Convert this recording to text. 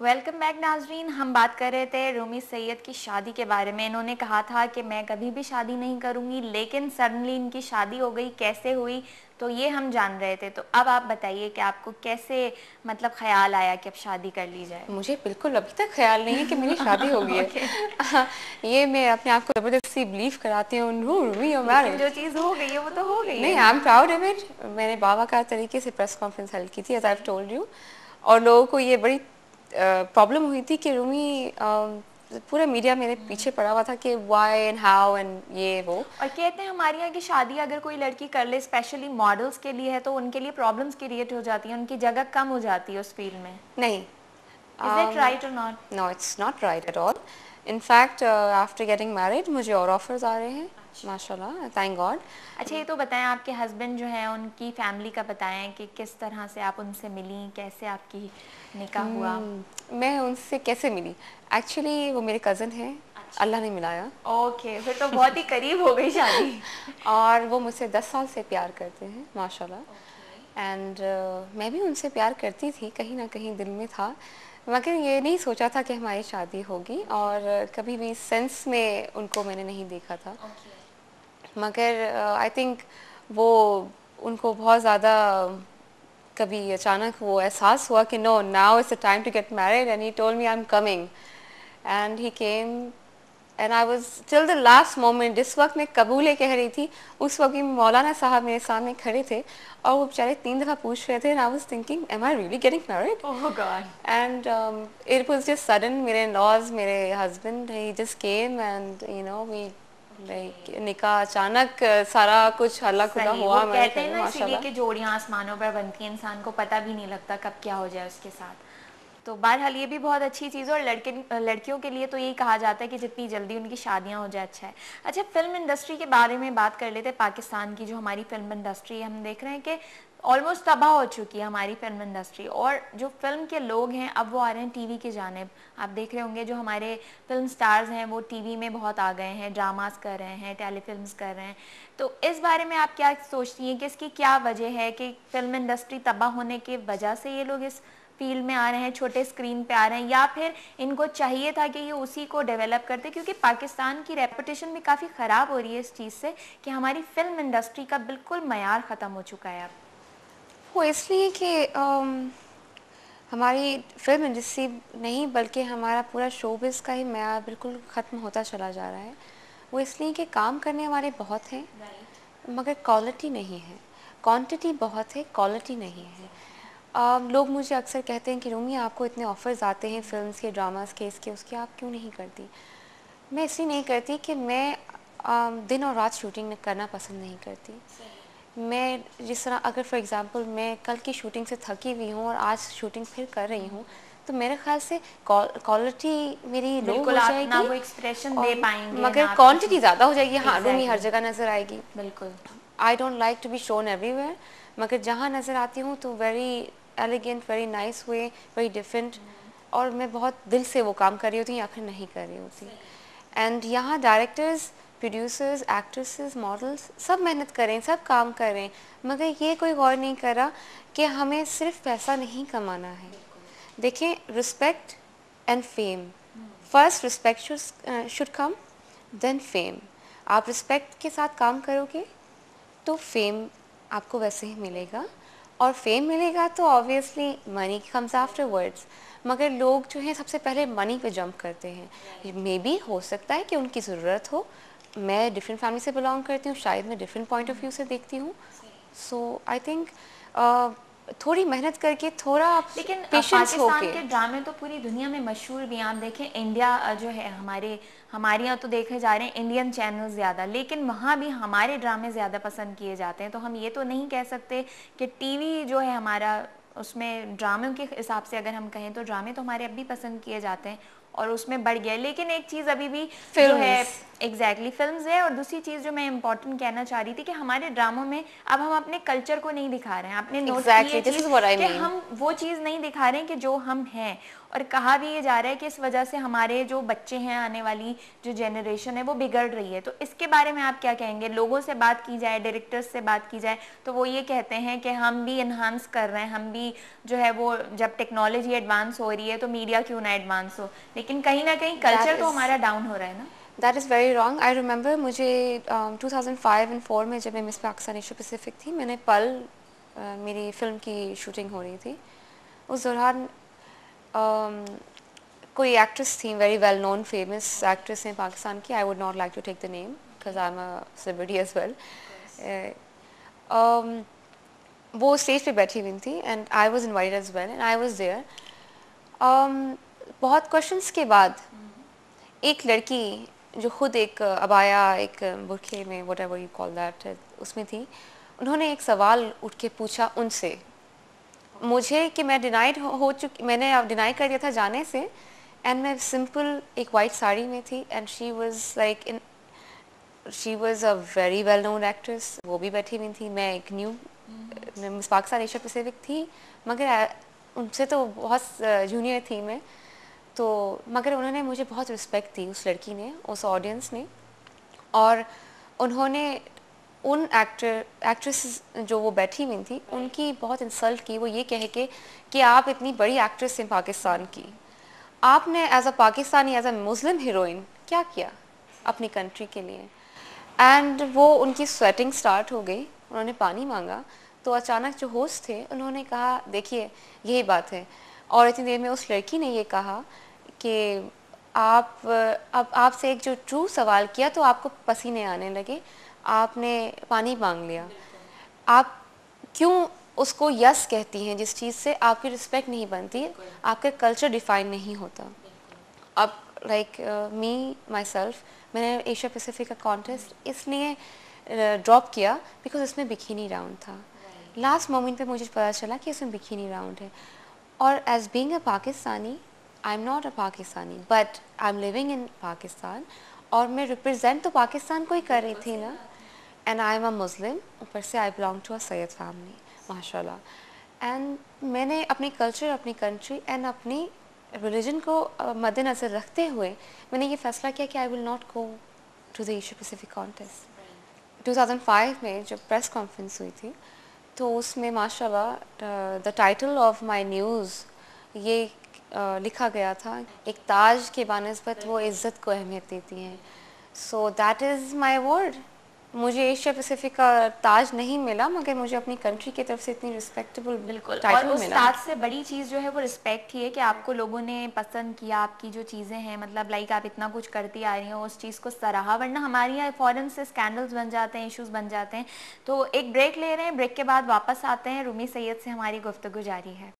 Welcome back नाजरीन। हम बात कर रहे थे रूमी सैयद की शादी के बारे में। इन्होंने कहा था कि मैं कभी भी शादी नहीं करूंगी, लेकिन सडनली इनकी शादी हो गई। कैसे हुई तो ये हम जान रहे थे। तो अब आप बताइए कि आपको कैसे मतलब ख्याल आया कि अब शादी कर ली जाए। मुझे बिल्कुल अभी तक ख्याल नहीं है कि मेरी शादी हो गई ओके। है। ये मैं अपने आप को ज़बरदस्ती बिलीव कराती हूँ, रूमी यू लेकिन मैरिड। जो चीज़ हो गई है वो तो हो गई नहीं, है। I am proud of it. मैंने बाबा का तरीके से प्रेस कॉन्फ्रेंस हेल्ड की थी, as I have told you. और लोगों को ये बड़ी प्रॉब्लम हुई थी कि रूमी पूरा मीडिया मेरे पीछे पड़ा हुआ था कि व्हाई एंड हाउ एंड ये वो। और कहते हैं हमारे यहाँ की शादी अगर कोई लड़की कर ले, स्पेशली मॉडल्स के लिए है, तो उनके लिए प्रॉब्लम्स क्रिएट हो जाती हैं, उनकी जगह कम हो जाती है उस फील्ड में। नहीं, इज इट राइट और not? No it's not right at all. In fact after getting married मुझे और ऑफर्स आ रहे हैं, माशाल्लाह, थैंक गॉड। अच्छा, ये तो बताएं आपके हस्बैंड जो हैं उनकी फैमिली का बताएं कि किस तरह से आप उनसे मिली, कैसे आपकी निकाह हुआ। मैं उनसे कैसे मिली? एक्चुअली वो मेरे कज़न हैं, अल्लाह ने मिलाया। ओके, फिर तो बहुत ही करीब हो गई शादी। और वो मुझसे 10 साल से प्यार करते हैं, माशाल्लाह। एंड मैं भी उनसे प्यार करती थी, कहीं ना कहीं दिल में था, मगर ये नहीं सोचा था कि हमारी शादी होगी। और कभी भी सेंस में उनको मैंने नहीं देखा था। मगर आई थिंक वो उनको बहुत ज़्यादा कभी अचानक वो एहसास हुआ कि no, now is the time to get married, and he told me I am coming. And he came and I was till the last moment. जिस वक्त मैं कबूले कह रही थी, उस वक्त भी मौलाना साहब मेरे सामने खड़े थे और वो बेचारे 3 दफ़ा पूछ रहे थे। And I was thinking, am I really getting married? Oh God. And it was just sudden. मेरे लॉज, मेरे husband, he just came and you know we like निकाह अचानक, सारा कुछ हल्ला खुला सही, वो हुआ हमारे कहते घर हैं में, ना इसीलिए माशाल्लाह। कि जोड़ियां आसमानों पर बनती हैं, इंसान को पता भी नहीं लगता कब क्या हो जाए उसके साथ। तो बहरहाल ये भी बहुत अच्छी चीज़ है, और लड़कियों के लिए तो यही कहा जाता है कि जितनी जल्दी उनकी शादियां हो जाए अच्छा है। अच्छा, फिल्म इंडस्ट्री के बारे में बात कर लेते हैं। पाकिस्तान की जो हमारी फिल्म इंडस्ट्री है, हम देख रहे हैं कि ऑलमोस्ट तबाह हो चुकी है हमारी फिल्म इंडस्ट्री, और जो फिल्म के लोग हैं अब वो आ रहे हैं टीवी की जानिब। आप देख रहे होंगे जो हमारे फिल्म स्टार्स हैं वो टीवी में बहुत आ गए हैं, ड्रामास कर रहे हैं, टेलीफिल्म्स कर रहे हैं। तो इस बारे में आप क्या सोचती हैं कि इसकी क्या वजह है कि फिल्म इंडस्ट्री तबाह होने की वजह से ये लोग इस फील्ड में आ रहे हैं, छोटे स्क्रीन पे आ रहे हैं, या फिर इनको चाहिए था कि ये उसी को डेवलप करते? क्योंकि पाकिस्तान की रेपुटेशन भी काफ़ी ख़राब हो रही है इस चीज़ से कि हमारी फिल्म इंडस्ट्री का बिल्कुल मयार ख़त्म हो चुका है अब। वो इसलिए कि हमारी फिल्म इंडस्ट्री नहीं, बल्कि हमारा पूरा शोबिज़ का ही मयार बिल्कुल ख़त्म होता चला जा रहा है। वो इसलिए कि काम करने वाले बहुत हैं, मगर क्वालिटी नहीं है। क्वांटिटी बहुत है, क्वालिटी नहीं है। लोग मुझे अक्सर कहते हैं कि रूमी, आपको इतने ऑफ़र्स आते हैं फ़िल्म्स के, ड्रामास के, इसके उसके, आप क्यों नहीं करती? मैं इसलिए नहीं करती कि मैं दिन और रात शूटिंग करना पसंद नहीं करती। मैं जिस तरह, अगर फॉर एग्ज़ाम्पल मैं कल की शूटिंग से थकी हुई हूँ और आज शूटिंग फिर कर रही हूँ, तो मेरे ख़्याल से क्वालिटी मेरी लो बिल्कुल, हो आप ना जाएगी वो एक्सप्रेशन दे और पाएंगे ना मगर आपकी क्वांटिटी चीज़। ज़्यादा हो जाएगी। हाँ, रूमी हर एग्जैक्टली, जगह नज़र आएगी। बिल्कुल। I don't like to be shown everywhere, मगर जहाँ नज़र आती हूँ तो very elegant, very nice way, very different, और मैं बहुत दिल से वो काम कर रही होती या फिर नहीं कर रही होती। एंड यहाँ डायरेक्टर्स, प्रोड्यूसर्स, एक्ट्रेसेस, मॉडल्स सब मेहनत कर रहे हैं, सब काम कर रहे हैं, मगर ये कोई गौर नहीं कर रहा कि हमें सिर्फ पैसा नहीं कमाना है। देखें, respect and fame, first respect should come, then fame. आप रिस्पेक्ट के साथ काम करोगे तो फेम आपको वैसे ही मिलेगा, और फेम मिलेगा तो ऑब्वियसली मनी कम्स आफ्टरवर्ड्स। मगर लोग जो हैं सबसे पहले मनी पे जंप करते हैं। मे बी हो सकता है कि उनकी ज़रूरत हो। मैं डिफरेंट फैमिली से बिलोंग करती हूँ, शायद मैं डिफरेंट पॉइंट ऑफ व्यू से देखती हूँ। सो आई थिंक थोड़ी मेहनत करके, थोड़ा लेकिन पेशेंस पाकिस्तान होके। के ड्रामे तो पूरी दुनिया में मशहूर भी हैं। आप देखें इंडिया जो है हमारे यहाँ तो देखे जा रहे हैं इंडियन चैनल ज़्यादा, लेकिन वहाँ भी हमारे ड्रामे ज़्यादा पसंद किए जाते हैं। तो हम ये तो नहीं कह सकते कि टीवी जो है हमारा, उसमें ड्रामों के हिसाब से अगर हम कहें तो ड्रामे तो हमारे अब भी पसंद किए जाते हैं। और उसमें बढ़ गया। लेकिन एक चीज़ अभी भी जो है फिल्म्स। एग्जैक्टली फिल्म्स है। और दूसरी चीज़ जो मैं इम्पोर्टेंट कहना चाह रही थी कि हमारे ड्रामों में अब हम अपने कल्चर को नहीं दिखा रहे हैं। आपने नोट की एग्जैक्टली, ये this cheese is what I कि मीन। हम वो चीज़ नहीं दिखा रहे हैं कि जो हम हैं। और कहा भी ये जा रहा है कि इस वजह से हमारे जो बच्चे हैं, आने वाली जो जनरेशन है वो बिगड़ रही है। तो इसके बारे में आप क्या कहेंगे? लोगों से बात की जाए, डायरेक्टर्स से बात की जाए, तो वो ये कहते हैं कि हम भी इन्हांस कर रहे हैं, हम भी जो है वो जब टेक्नोलॉजी एडवांस हो रही है तो मीडिया क्यों ना एडवांस हो, लेकिन कहीं ना कहीं दैट कल्चर तो इज हमारा डाउन हो रहा है ना। That is very wrong. I remember मुझे 2005 एंड 4 में जब मैं मिस पाकिस्तान एशिया पैसिफिक थी, मैंने पल मेरी फिल्म की शूटिंग हो रही थी। उस दौरान कोई एक्ट्रेस थी, very well known famous actress हैं पाकिस्तान की, I would not like to take the name because I am a celebrity as well. वो स्टेज पे बैठी हुई थी and I was invited as well and I was there. बहुत questions के बाद एक लड़की जो खुद एक अबाया, एक बुरखे में, what ever you call that, उसमें थी, उन्होंने एक सवाल उठ के पूछा उनसे मुझे कि मैं डिनाइड हो चुकी, मैंने डिनाई कर दिया था जाने से, एंड मैं सिंपल एक वाइट साड़ी में थी and she was like in, she was a very well known actress, वो भी बैठी हुई थी, मैं एक new miss Pakistan Asia Pacific थी, मगर उनसे तो बहुत जूनियर थी मैं तो, मगर उन्होंने मुझे बहुत रिस्पेक्ट दी, उस लड़की ने, उस ऑडियंस ने, और उन्होंने उन एक्ट्रेस जो वो बैठी हुई थी उनकी बहुत इंसल्ट की, वो ये कह के कि आप इतनी बड़ी एक्ट्रेस हैं पाकिस्तान की, आपने as a Pakistani, as a Muslim heroine क्या किया अपनी कंट्री के लिए। एंड वो उनकी स्वेटिंग स्टार्ट हो गई, उन्होंने पानी मांगा, तो अचानक जो होस्ट थे उन्होंने कहा देखिए यही बात है, और इतनी देर में उस लड़की ने ये कहा कि आप अब आपसे एक जो ट्रू सवाल किया तो आपको पसीने आने लगे, आपने पानी मांग लिया, आप क्यों उसको यस कहती हैं जिस चीज़ से आपकी रिस्पेक्ट नहीं बनती, आपका कल्चर डिफाइन नहीं होता। अब लाइक मी माई सेल्फ, मैंने एशिया पैसिफिक का कॉन्टेस्ट इसलिए ड्रॉप किया बिकॉज इसमें बिकिनी राउंड था। लास्ट मोमेंट पे मुझे पता चला कि इसमें बिकिनी राउंड है, और as being a Pakistani, I am not a Pakistani but I am living in Pakistan, और मैं रिप्रेजेंट तो पाकिस्तान को ही कर रही थी ना, and I am a Muslim, ऊपर से I belong to a Syed family माशाल्लाह, एंड मैंने अपनी कल्चर, अपनी कंट्री एंड अपनी रिलीजन को मद्देनज़र रखते हुए मैंने ये फ़ैसला किया कि I will not go to the Asia Pacific contest. 2005 में जब प्रेस कॉन्फ्रेंस हुई थी तो उसमें माशाल्लाह the title of my news ये लिखा गया था, एक ताज के बानिस्बत वो इज़्ज़त को अहमियत देती हैं। So that is my award. मुझे एशिया पैसिफिक का ताज नहीं मिला, मगर मुझे अपनी कंट्री की तरफ से इतनी रिस्पेक्टेबल बिल्कुल। और टाइटल उस मिला। ताज से बड़ी चीज़ जो है वो रिस्पेक्ट ही है कि आपको लोगों ने पसंद किया, आपकी जो चीज़ें हैं, मतलब लाइक आप इतना कुछ करती आ रही हो, उस चीज़ को सराहा। वरना हमारे यहाँ फ़ॉरेन से स्कैंडल्स बन जाते हैं, इश्यूज़ बन जाते हैं। तो एक ब्रेक ले रहे हैं, ब्रेक के बाद वापस आते हैं, रूमी सैयद से हमारी गुफ्तगू जारी है।